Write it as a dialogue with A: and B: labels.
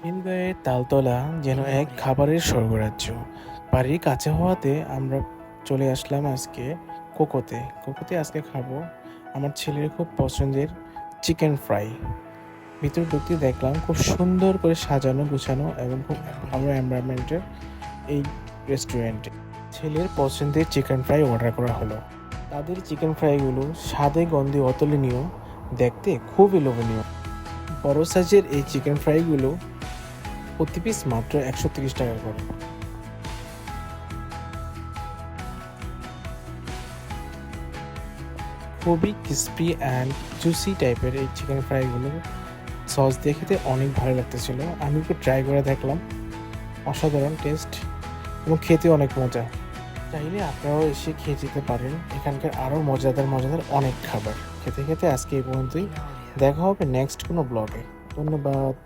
A: খিলগাঁয়ের তালতলা যেন এক খাবারের স্বর্গরাজ্য। বাড়ির কাছে হওয়াতে আমরা চলে আসলাম আজকে কোকোতে আজকে খাবো আমার ছেলের খুব পছন্দের চিকেন ফ্রাই। ভিতরে ঢুকতে দেখলাম খুব সুন্দর করে সাজানো গুছানো এবং খুব ভালো এনভায়রনমেন্টের এই রেস্টুরেন্টে ছেলের পছন্দের চিকেন ফ্রাই অর্ডার করা হলো। তাদের চিকেন ফ্রাইগুলো স্বাদে গন্ধে অতুলনীয়, দেখতে খুবই লোভনীয়। বড় সাইজের এই চিকেন ফ্রাইগুলো প্রতি পিস মাত্র 130 টাকা করে। খুবই ক্রিস্পি অ্যান্ড জুসি টাইপের এই চিকেন ফ্রাইগুলো সস দিয়ে খেতে অনেক ভালো লাগতেছিল। আমি একটু ট্রাই করে দেখলাম, অসাধারণ টেস্ট এবং খেতে অনেক মজা। চাইলে আপনারাও এসে খেয়ে যেতে পারেন, এখানকার আরও মজাদার মজাদার অনেক খাবার। খেতে খেতে আজকে এই পর্যন্তই, দেখা হবে নেক্সট কোনো ব্লগে। ধন্যবাদ।